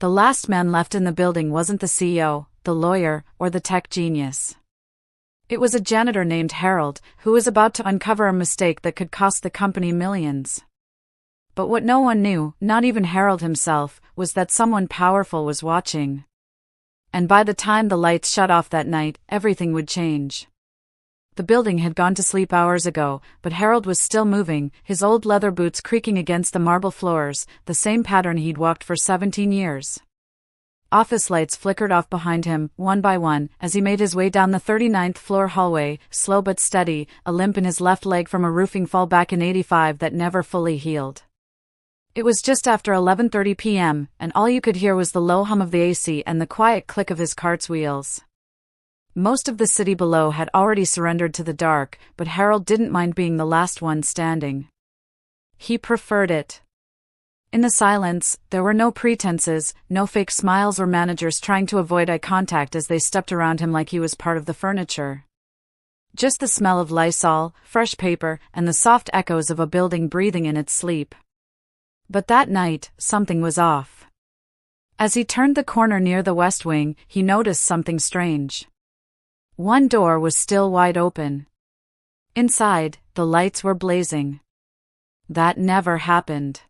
The last man left in the building wasn't the CEO, the lawyer, or the tech genius. It was a janitor named Harold, who was about to uncover a mistake that could cost the company millions. But what no one knew, not even Harold himself, was that someone powerful was watching. And by the time the lights shut off that night, everything would change. The building had gone to sleep hours ago, but Harold was still moving, his old leather boots creaking against the marble floors, the same pattern he'd walked for 17 years. Office lights flickered off behind him, one by one, as he made his way down the 39th floor hallway, slow but steady, a limp in his left leg from a roofing fall back in '85 that never fully healed. It was just after 11:30 p.m., and all you could hear was the low hum of the AC and the quiet click of his cart's wheels. Most of the city below had already surrendered to the dark, but Harold didn't mind being the last one standing. He preferred it. In the silence, there were no pretenses, no fake smiles or managers trying to avoid eye contact as they stepped around him like he was part of the furniture. Just the smell of Lysol, fresh paper, and the soft echoes of a building breathing in its sleep. But that night, something was off. As he turned the corner near the West Wing, he noticed something strange. One door was still wide open. Inside, the lights were blazing. That never happened.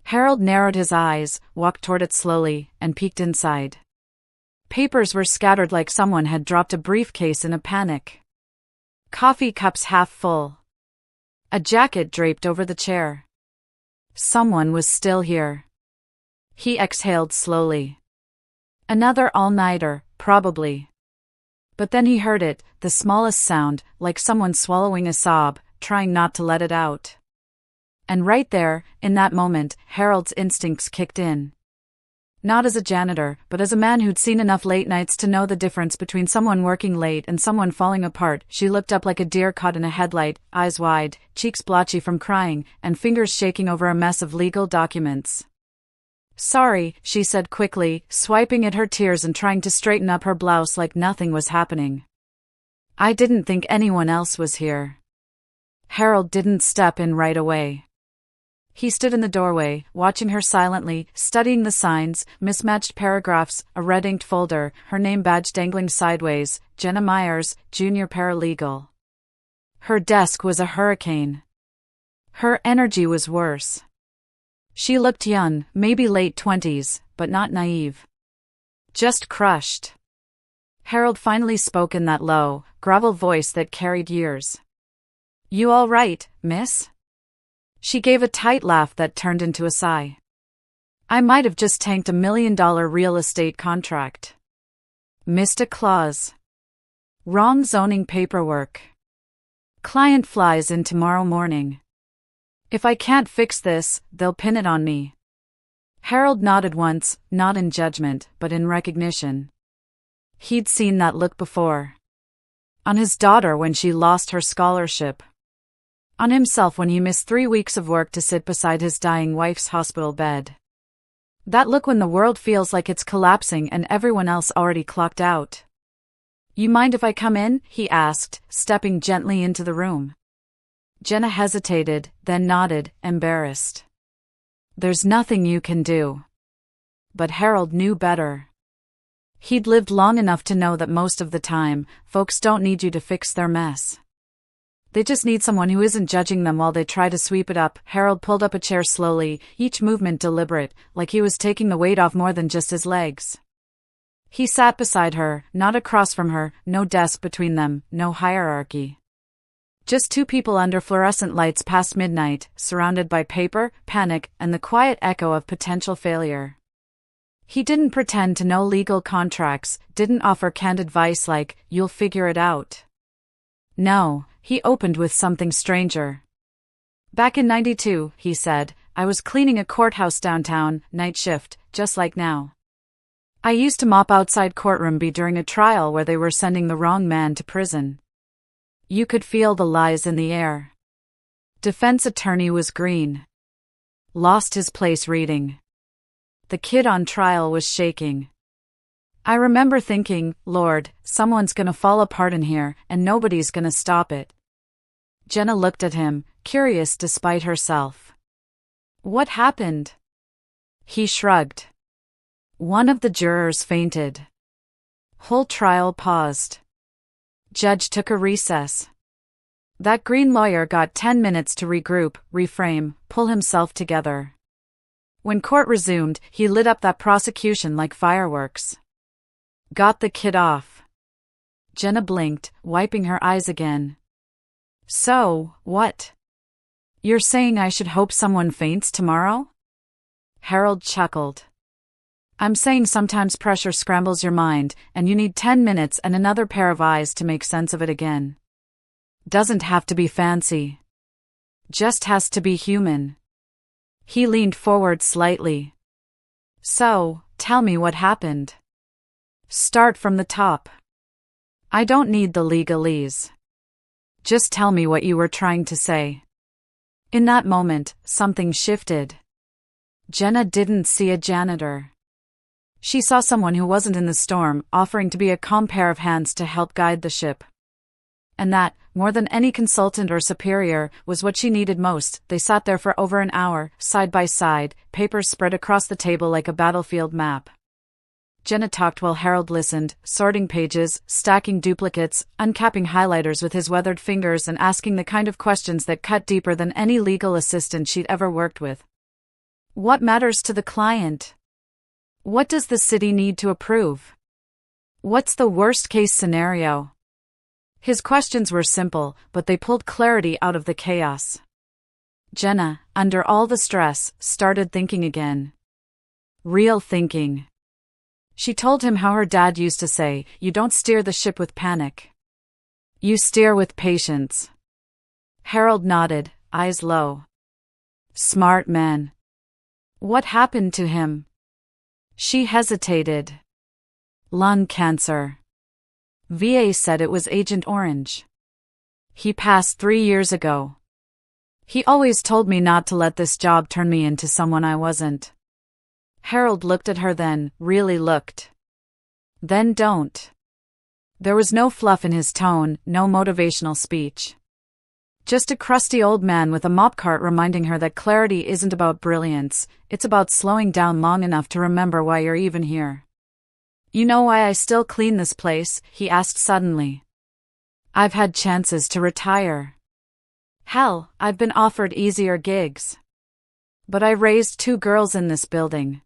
Harold narrowed his eyes, walked toward it slowly, and peeked inside. Papers were scattered like someone had dropped a briefcase in a panic. Coffee cups half full. A jacket draped over the chair. Someone was still here. He exhaled slowly. Another all-nighter, probably. But then he heard it, the smallest sound, like someone swallowing a sob, trying not to let it out. And right there, in that moment, Harold's instincts kicked in. Not as a janitor, but as a man who'd seen enough late nights to know the difference between someone working late and someone falling apart, she looked up like a deer caught in a headlight, eyes wide, cheeks blotchy from crying, and fingers shaking over a mess of legal documents. "Sorry," she said quickly, swiping at her tears and trying to straighten up her blouse like nothing was happening. "I didn't think anyone else was here." Harold didn't step in right away. He stood in the doorway, watching her silently, studying the signs, mismatched paragraphs, a red-inked folder, her name badge dangling sideways, Jenna Myers, junior paralegal. Her desk was a hurricane. Her energy was worse. She looked young, maybe late 20s, but not naive. Just crushed. Harold finally spoke in that low, gravel voice that carried years. "You all right, miss?" She gave a tight laugh that turned into a sigh. "I might have just tanked $1 million real estate contract. Missed a clause. Wrong zoning paperwork. Client flies in tomorrow morning. If I can't fix this, they'll pin it on me." Harold nodded once, not in judgment, but in recognition. He'd seen that look before. On his daughter when she lost her scholarship. On himself when he missed 3 weeks of work to sit beside his dying wife's hospital bed. That look when the world feels like it's collapsing and everyone else already clocked out. "You mind if I come in?" he asked, stepping gently into the room. Jenna hesitated, then nodded, embarrassed. "There's nothing you can do." But Harold knew better. He'd lived long enough to know that most of the time, folks don't need you to fix their mess. They just need someone who isn't judging them while they try to sweep it up. Harold pulled up a chair slowly, each movement deliberate, like he was taking the weight off more than just his legs. He sat beside her, not across from her, no desk between them, no hierarchy. Just two people under fluorescent lights past midnight, surrounded by paper, panic, and the quiet echo of potential failure. He didn't pretend to know legal contracts, didn't offer canned advice like, "You'll figure it out." No, he opened with something stranger. "Back in '92, he said, "I was cleaning a courthouse downtown, night shift, just like now. I used to mop outside courtroom B during a trial where they were sending the wrong man to prison. You could feel the lies in the air. Defense attorney was green. Lost his place reading. The kid on trial was shaking. I remember thinking, Lord, someone's gonna fall apart in here, and nobody's gonna stop it." Jenna looked at him, curious despite herself. "What happened?" He shrugged. One of the jurors fainted. Whole trial paused. Judge took a recess. That green lawyer got 10 minutes to regroup, reframe, pull himself together. When court resumed, he lit up that prosecution like fireworks. Got the kid off. Jenna blinked, wiping her eyes again. So, what? You're saying I should hope someone faints tomorrow? Harold chuckled. I'm saying sometimes pressure scrambles your mind, and you need 10 minutes and another pair of eyes to make sense of it again. Doesn't have to be fancy. Just has to be human. He leaned forward slightly. So, tell me what happened. Start from the top. I don't need the legalese. Just tell me what you were trying to say. In that moment, something shifted. Jenna didn't see a janitor. She saw someone who wasn't in the storm, offering to be a calm pair of hands to help guide the ship. And that, more than any consultant or superior, was what she needed most. They sat there for over an hour, side by side, papers spread across the table like a battlefield map. Jenna talked while Harold listened, sorting pages, stacking duplicates, uncapping highlighters with his weathered fingers and asking the kind of questions that cut deeper than any legal assistant she'd ever worked with. What matters to the client? What does the city need to approve? What's the worst-case scenario? His questions were simple, but they pulled clarity out of the chaos. Jenna, under all the stress, started thinking again. Real thinking. She told him how her dad used to say, "You don't steer the ship with panic. You steer with patience." Harold nodded, eyes low. Smart man. What happened to him? She hesitated. Lung cancer. VA said it was Agent Orange. He passed 3 years ago. He always told me not to let this job turn me into someone I wasn't. Harold looked at her then, really looked. Then don't. There was no fluff in his tone, no motivational speech. Just a crusty old man with a mop cart reminding her that clarity isn't about brilliance, it's about slowing down long enough to remember why you're even here. You know why I still clean this place? He asked suddenly. I've had chances to retire. Hell, I've been offered easier gigs. But I raised 2 girls in this building.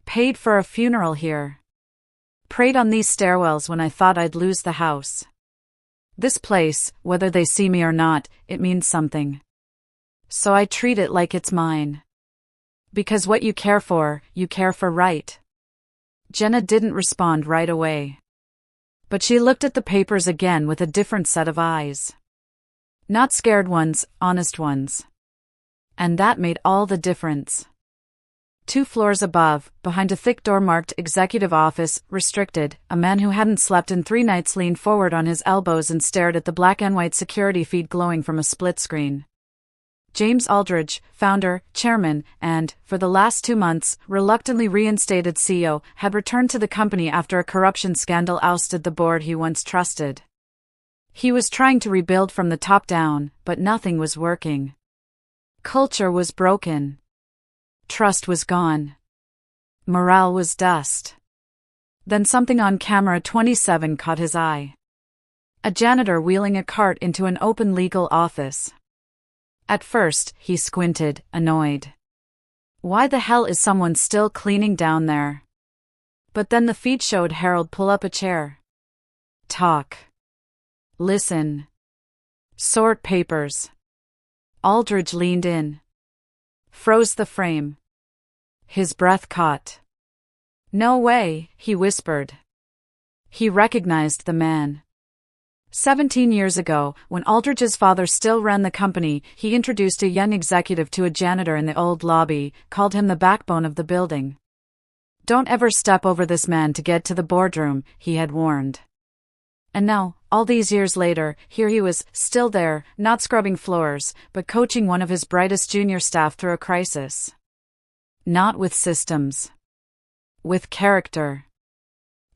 Paid for a funeral here. Prayed on these stairwells when I thought I'd lose the house. This place, whether they see me or not, it means something. So I treat it like it's mine. Because what you care for, right? Jenna didn't respond right away. But she looked at the papers again with a different set of eyes. Not scared ones, honest ones. And that made all the difference. 2 floors above, behind a thick door marked Executive Office, Restricted, a man who hadn't slept in 3 nights leaned forward on his elbows and stared at the black and white security feed glowing from a split screen. James Aldridge, founder, chairman, and, for the last 2 months, reluctantly reinstated CEO, had returned to the company after a corruption scandal ousted the board he once trusted. He was trying to rebuild from the top down, but nothing was working. Culture was broken. Trust was gone. Morale was dust. Then something on camera 27 caught his eye. A janitor wheeling a cart into an open legal office. At first, he squinted, annoyed. Why the hell is someone still cleaning down there? But then the feed showed Harold pull up a chair. Talk. Listen. Sort papers. Aldridge leaned in. Froze the frame. His breath caught. No way, he whispered. He recognized the man. 17 years ago, when Aldridge's father still ran the company, he introduced a young executive to a janitor in the old lobby, called him the backbone of the building. Don't ever step over this man to get to the boardroom, he had warned. And now, all these years later, here he was, still there, not scrubbing floors, but coaching one of his brightest junior staff through a crisis. Not with systems. With character.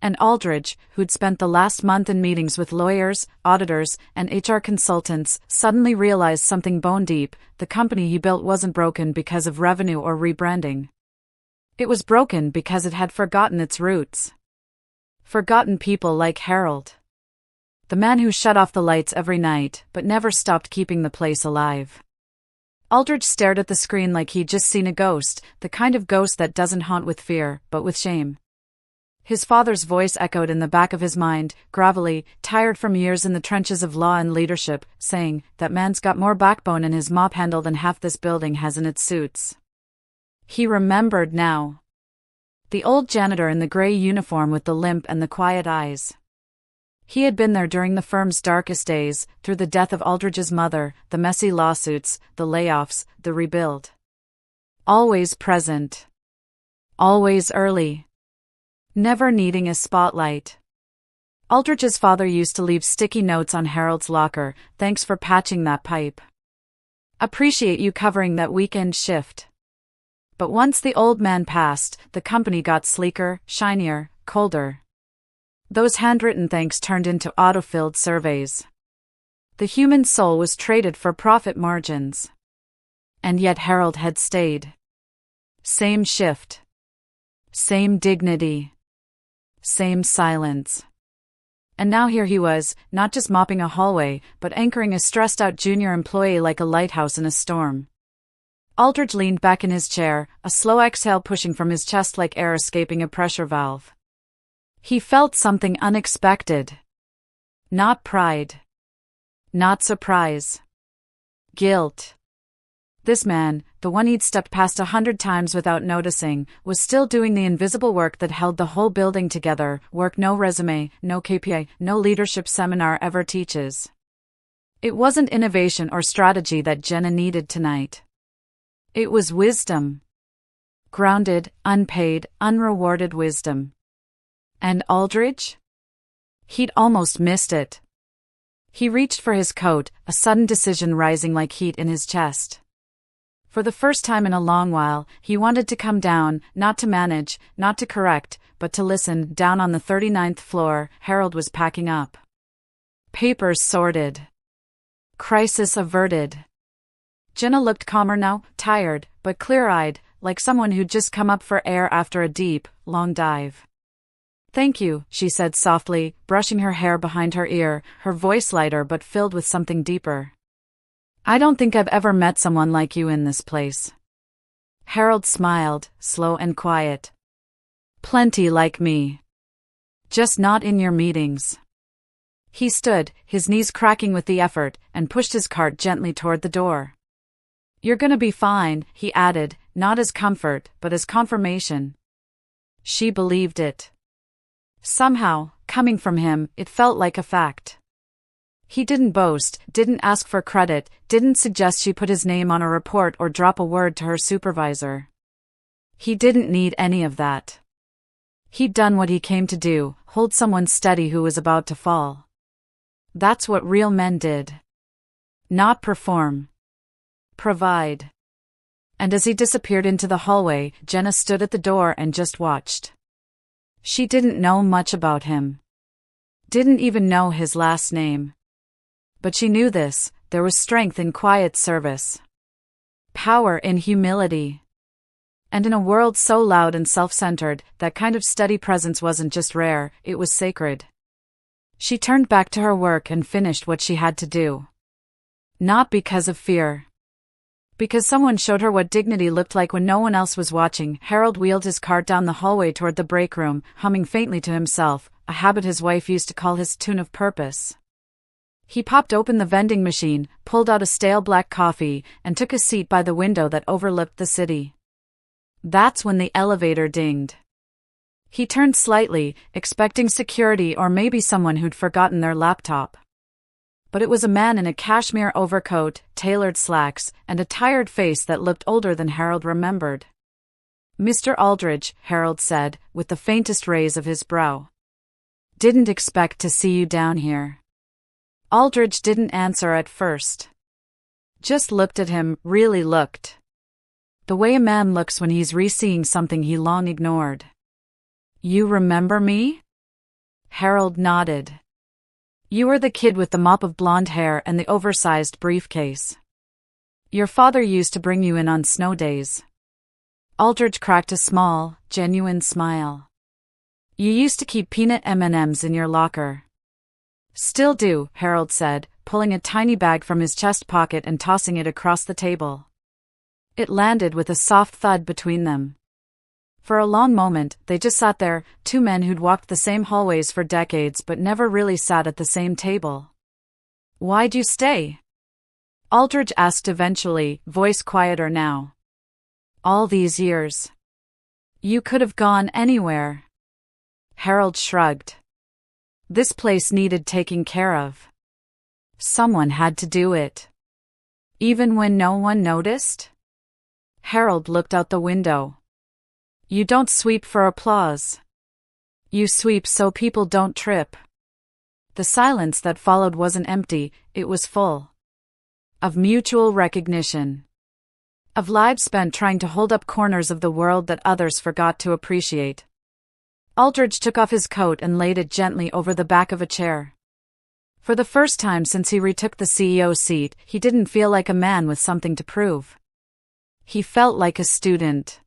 And Aldridge, who'd spent the last month in meetings with lawyers, auditors, and HR consultants, suddenly realized something bone deep: the company he built wasn't broken because of revenue or rebranding. It was broken because it had forgotten its roots. Forgotten people like Harold. The man who shut off the lights every night, but never stopped keeping the place alive. Aldridge stared at the screen like he'd just seen a ghost, the kind of ghost that doesn't haunt with fear, but with shame. His father's voice echoed in the back of his mind, gravelly, tired from years in the trenches of law and leadership, saying, "That man's got more backbone in his mop handle than half this building has in its suits." He remembered now. The old janitor in the gray uniform with the limp and the quiet eyes. He had been there during the firm's darkest days, through the death of Aldridge's mother, the messy lawsuits, the layoffs, the rebuild. Always present. Always early. Never needing a spotlight. Aldridge's father used to leave sticky notes on Harold's locker, "Thanks for patching that pipe. Appreciate you covering that weekend shift." But once the old man passed, the company got sleeker, shinier, colder. Those handwritten thanks turned into auto-filled surveys. The human soul was traded for profit margins. And yet Harold had stayed. Same shift. Same dignity. Same silence. And now here he was, not just mopping a hallway, but anchoring a stressed-out junior employee like a lighthouse in a storm. Aldridge leaned back in his chair, a slow exhale pushing from his chest like air escaping a pressure valve. He felt something unexpected. Not pride. Not surprise. Guilt. This man, the one he'd stepped past 100 times without noticing, was still doing the invisible work that held the whole building together, work no resume, no KPI, no leadership seminar ever teaches. It wasn't innovation or strategy that Jenna needed tonight. It was wisdom. Grounded, unpaid, unrewarded wisdom. And Aldridge? He'd almost missed it. He reached for his coat, a sudden decision rising like heat in his chest. For the first time in a long while, he wanted to come down, not to manage, not to correct, but to listen. Down on the 39th floor, Harold was packing up. Papers sorted. Crisis averted. Jenna looked calmer now, tired, but clear-eyed, like someone who'd just come up for air after a deep, long dive. "Thank you," she said softly, brushing her hair behind her ear, her voice lighter but filled with something deeper. "I don't think I've ever met someone like you in this place." Harold smiled, slow and quiet. "Plenty like me. Just not in your meetings." He stood, his knees cracking with the effort, and pushed his cart gently toward the door. "You're gonna be fine," he added, not as comfort, but as confirmation. She believed it. Somehow, coming from him, it felt like a fact. He didn't boast, didn't ask for credit, didn't suggest she put his name on a report or drop a word to her supervisor. He didn't need any of that. He'd done what he came to do, hold someone steady who was about to fall. That's what real men did. Not perform. Provide. And as he disappeared into the hallway, Jenna stood at the door and just watched. She didn't know much about him. Didn't even know his last name. But she knew this, there was strength in quiet service. Power in humility. And in a world so loud and self-centered, that kind of steady presence wasn't just rare, it was sacred. She turned back to her work and finished what she had to do. Not because of fear. Because someone showed her what dignity looked like when no one else was watching. Harold wheeled his cart down the hallway toward the break room, humming faintly to himself, a habit his wife used to call his tune of purpose. He popped open the vending machine, pulled out a stale black coffee, and took a seat by the window that overlooked the city. That's when the elevator dinged. He turned slightly, expecting security or maybe someone who'd forgotten their laptop. But it was a man in a cashmere overcoat, tailored slacks, and a tired face that looked older than Harold remembered. "Mr. Aldridge," Harold said, with the faintest raise of his brow. "Didn't expect to see you down here." Aldridge didn't answer at first. Just looked at him, really looked. The way a man looks when he's re-seeing something he long ignored. "You remember me?" Harold nodded. "You were the kid with the mop of blonde hair and the oversized briefcase. Your father used to bring you in on snow days." Aldridge cracked a small, genuine smile. You used to keep peanut M&Ms in your locker. Still do, Harold said, pulling a tiny bag from his chest pocket and tossing it across the table. It landed with a soft thud between them. For a long moment, they just sat there, two men who'd walked the same hallways for decades but never really sat at the same table. Why'd you stay? Aldridge asked eventually, voice quieter now. All these years. You could have gone anywhere. Harold shrugged. This place needed taking care of. Someone had to do it. Even when no one noticed? Harold looked out the window. You don't sweep for applause. You sweep so people don't trip. The silence that followed wasn't empty, it was full. Of mutual recognition. Of lives spent trying to hold up corners of the world that others forgot to appreciate. Aldridge took off his coat and laid it gently over the back of a chair. For the first time since he retook the CEO's seat, he didn't feel like a man with something to prove. He felt like a student.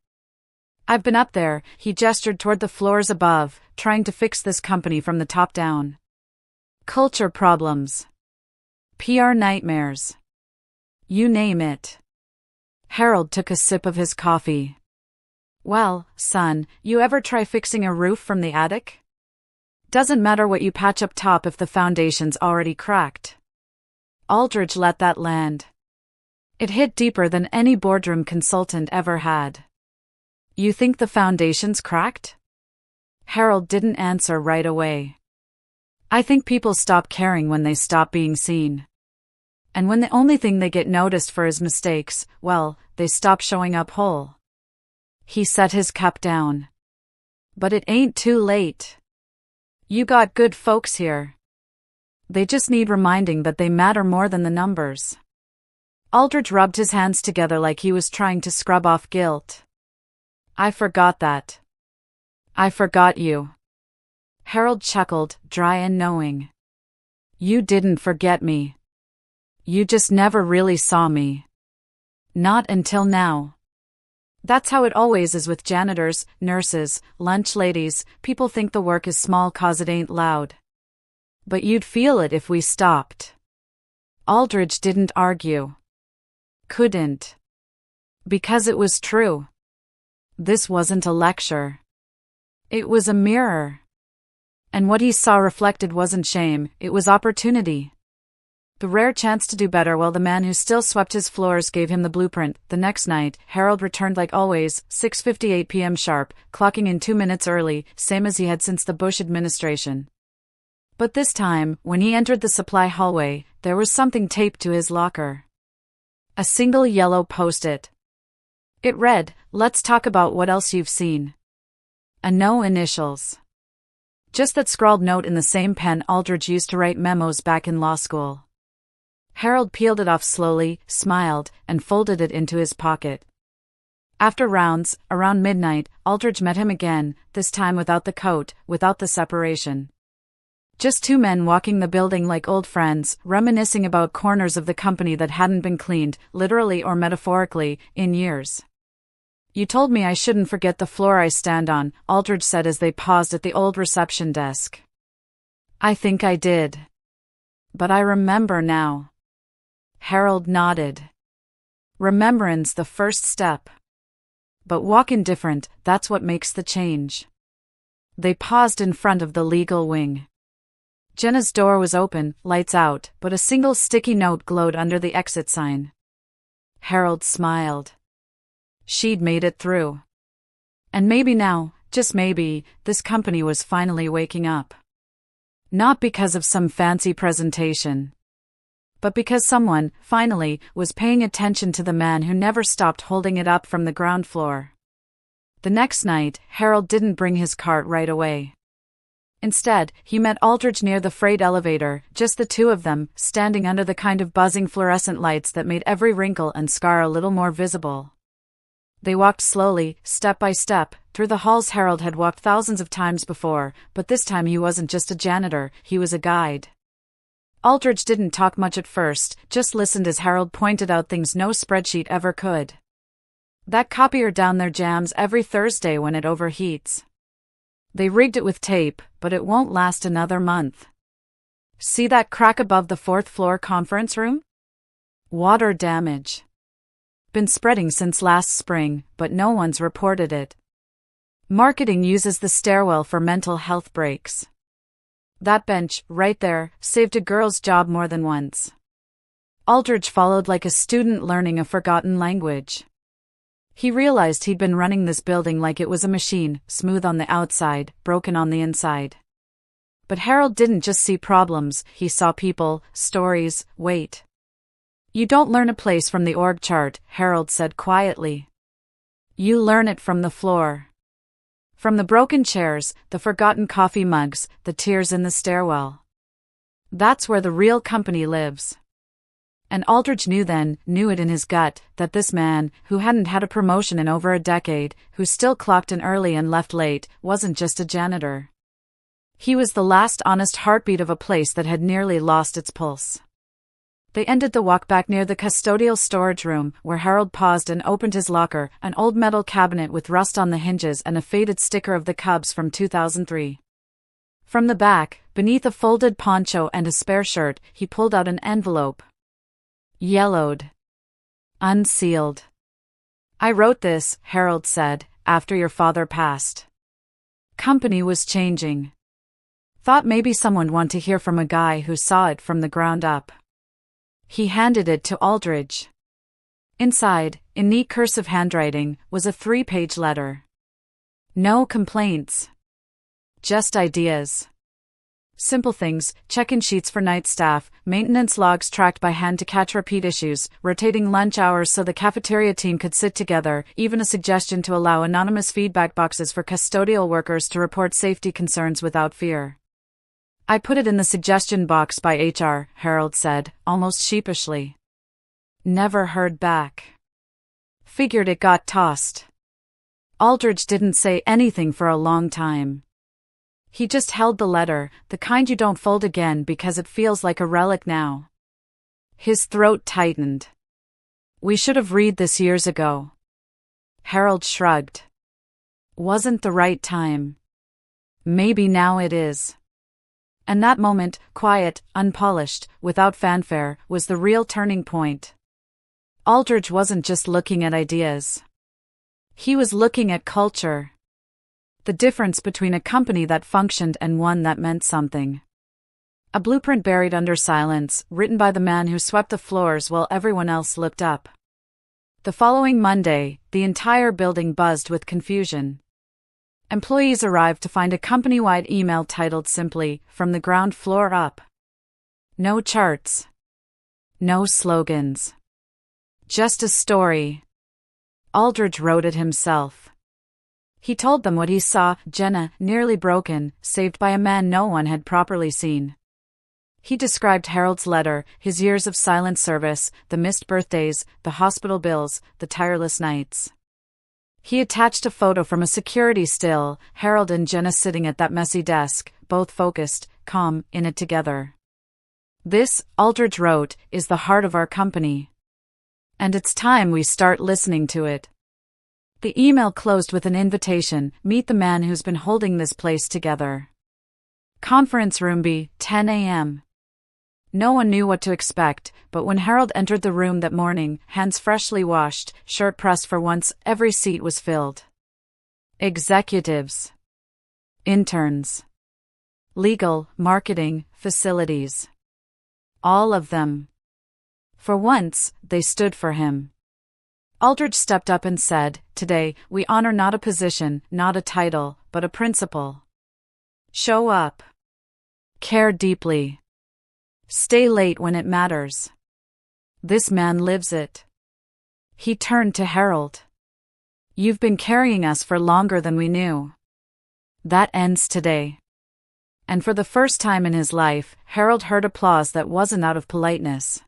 I've been up there, he gestured toward the floors above, trying to fix this company from the top down. Culture problems. PR nightmares. You name it. Harold took a sip of his coffee. Well, son, you ever try fixing a roof from the attic? Doesn't matter what you patch up top if the foundation's already cracked. Aldridge let that land. It hit deeper than any boardroom consultant ever had. You think the foundation's cracked? Harold didn't answer right away. I think people stop caring when they stop being seen. And when the only thing they get noticed for is mistakes, well, they stop showing up whole. He set his cup down. But it ain't too late. You got good folks here. They just need reminding that they matter more than the numbers. Aldridge rubbed his hands together like he was trying to scrub off guilt. I forgot that. I forgot you. Harold chuckled, dry and knowing. You didn't forget me. You just never really saw me. Not until now. That's how it always is with janitors, nurses, lunch ladies. People think the work is small 'cause it ain't loud. But you'd feel it if we stopped. Aldridge didn't argue. Couldn't. Because it was true. This wasn't a lecture. It was a mirror. And what he saw reflected wasn't shame, it was opportunity. The rare chance to do better while the man who still swept his floors gave him the blueprint. The next night, Harold returned like always, 6:58 p.m. sharp, clocking in 2 minutes early, same as he had since the Bush administration. But this time, when he entered the supply hallway, there was something taped to his locker. A single yellow post-it. It read, "Let's talk about what else you've seen." And no initials. Just that scrawled note in the same pen Aldridge used to write memos back in law school. Harold peeled it off slowly, smiled, and folded it into his pocket. After rounds, around midnight, Aldridge met him again, this time without the coat, without the separation. Just two men walking the building like old friends, reminiscing about corners of the company that hadn't been cleaned, literally or metaphorically, in years. You told me I shouldn't forget the floor I stand on, Aldridge said as they paused at the old reception desk. I think I did. But I remember now. Harold nodded. Remembrance the first step. But walkin' different, that's what makes the change. They paused in front of the legal wing. Jenna's door was open, lights out, but a single sticky note glowed under the exit sign. Harold smiled. She'd made it through. And maybe now, just maybe, this company was finally waking up. Not because of some fancy presentation. But because someone, finally, was paying attention to the man who never stopped holding it up from the ground floor. The next night, Harold didn't bring his cart right away. Instead, he met Aldridge near the freight elevator, just the two of them, standing under the kind of buzzing fluorescent lights that made every wrinkle and scar a little more visible. They walked slowly, step by step, through the halls Harold had walked thousands of times before, but this time he wasn't just a janitor, he was a guide. Aldridge didn't talk much at first, just listened as Harold pointed out things no spreadsheet ever could. That copier down there jams every Thursday when it overheats. They rigged it with tape, but it won't last another month. See that crack above the fourth floor conference room? Water damage. Been spreading since last spring, but no one's reported it. Marketing uses the stairwell for mental health breaks. That bench, right there, saved a girl's job more than once. Aldridge followed like a student learning a forgotten language. He realized he'd been running this building like it was a machine, smooth on the outside, broken on the inside. But Harold didn't just see problems, he saw people, stories, weight. You don't learn a place from the org chart, Harold said quietly. You learn it from the floor. From the broken chairs, the forgotten coffee mugs, the tears in the stairwell. That's where the real company lives. And Aldridge knew it in his gut, that this man, who hadn't had a promotion in over a decade, who still clocked in early and left late, wasn't just a janitor. He was the last honest heartbeat of a place that had nearly lost its pulse. They ended the walk back near the custodial storage room, where Harold paused and opened his locker, an old metal cabinet with rust on the hinges and a faded sticker of the Cubs from 2003. From the back, beneath a folded poncho and a spare shirt, he pulled out an envelope. Yellowed. Unsealed. I wrote this, Harold said, after your father passed. Company was changing. Thought maybe someone'd want to hear from a guy who saw it from the ground up. He handed it to Aldridge. Inside, in neat cursive handwriting, was a 3-page letter. No complaints. Just ideas. Simple things, check-in sheets for night staff, maintenance logs tracked by hand to catch repeat issues, rotating lunch hours so the cafeteria team could sit together, even a suggestion to allow anonymous feedback boxes for custodial workers to report safety concerns without fear. I put it in the suggestion box by HR, Harold said, almost sheepishly. Never heard back. Figured it got tossed. Aldridge didn't say anything for a long time. He just held the letter, the kind you don't fold again because it feels like a relic now. His throat tightened. We should have read this years ago. Harold shrugged. Wasn't the right time. Maybe now it is. And that moment, quiet, unpolished, without fanfare, was the real turning point. Aldridge wasn't just looking at ideas. He was looking at culture. The difference between a company that functioned and one that meant something. A blueprint buried under silence, written by the man who swept the floors while everyone else looked up. The following Monday, the entire building buzzed with confusion. Employees arrived to find a company-wide email titled simply, "From the ground floor up." No charts. No slogans. Just a story. Aldridge wrote it himself. He told them what he saw, Jenna, nearly broken, saved by a man no one had properly seen. He described Harold's letter, his years of silent service, the missed birthdays, the hospital bills, the tireless nights. He attached a photo from a security still, Harold and Jenna sitting at that messy desk, both focused, calm, in it together. This, Aldridge wrote, is the heart of our company. And it's time we start listening to it. The email closed with an invitation, meet the man who's been holding this place together. Conference room B, 10 a.m. No one knew what to expect, but when Harold entered the room that morning, hands freshly washed, shirt pressed for once, every seat was filled. Executives. Interns. Legal, marketing, facilities. All of them. For once, they stood for him. Aldridge stepped up and said, "Today, we honor not a position, not a title, but a principle. Show up. Care deeply. Stay late when it matters. This man lives it." He turned to Harold. "You've been carrying us for longer than we knew. That ends today." And for the first time in his life, Harold heard applause that wasn't out of politeness.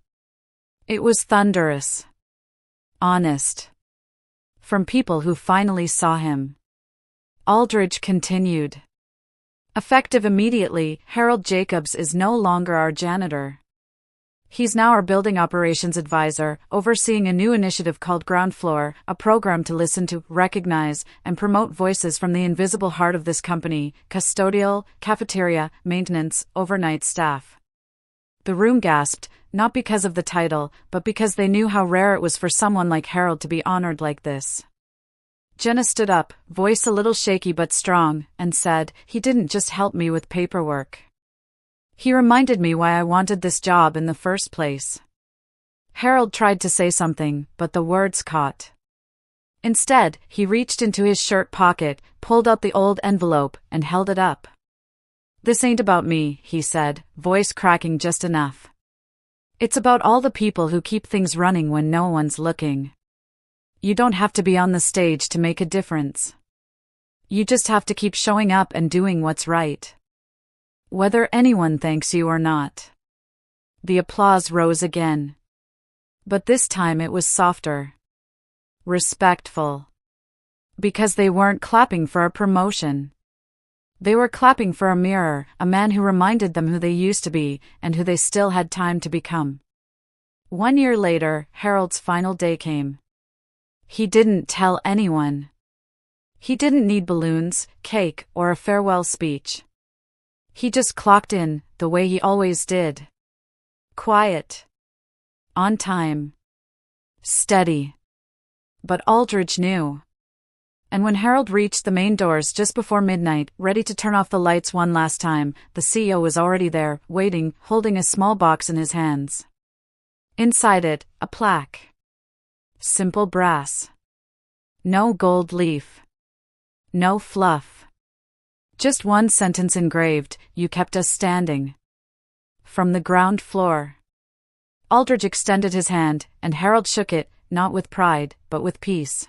It was thunderous. Honest. From people who finally saw him. Aldridge continued. Effective immediately, Harold Jacobs is no longer our janitor. He's now our building operations advisor, overseeing a new initiative called Ground Floor, a program to listen to, recognize, and promote voices from the invisible heart of this company: custodial, cafeteria, maintenance, overnight staff. The room gasped, not because of the title, but because they knew how rare it was for someone like Harold to be honored like this. Jenna stood up, voice a little shaky but strong, and said, "He didn't just help me with paperwork. He reminded me why I wanted this job in the first place." Harold tried to say something, but the words caught. Instead, he reached into his shirt pocket, pulled out the old envelope, and held it up. "This ain't about me," he said, voice cracking just enough. "It's about all the people who keep things running when no one's looking. You don't have to be on the stage to make a difference. You just have to keep showing up and doing what's right, whether anyone thanks you or not." The applause rose again. But this time it was softer. Respectful. Because they weren't clapping for a promotion. They were clapping for a mirror, a man who reminded them who they used to be, and who they still had time to become. 1 year later, Harold's final day came. He didn't tell anyone. He didn't need balloons, cake, or a farewell speech. He just clocked in, the way he always did. Quiet. On time. Steady. But Aldridge knew. And when Harold reached the main doors just before midnight, ready to turn off the lights one last time, the CEO was already there, waiting, holding a small box in his hands. Inside it, a plaque. Simple brass. No gold leaf. No fluff. Just one sentence engraved: "You kept us standing." From the ground floor. Aldridge extended his hand, and Harold shook it, not with pride, but with peace.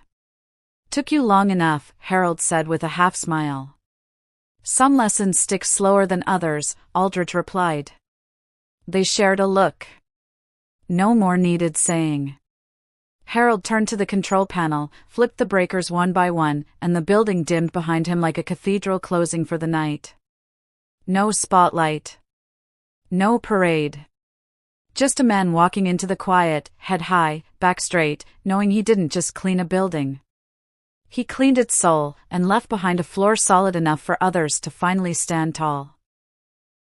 "Took you long enough," Harold said with a half-smile. "Some lessons stick slower than others," Aldridge replied. They shared a look. No more needed saying. Harold turned to the control panel, flipped the breakers one by one, and the building dimmed behind him like a cathedral closing for the night. No spotlight. No parade. Just a man walking into the quiet, head high, back straight, knowing he didn't just clean a building. He cleaned its soul, and left behind a floor solid enough for others to finally stand tall.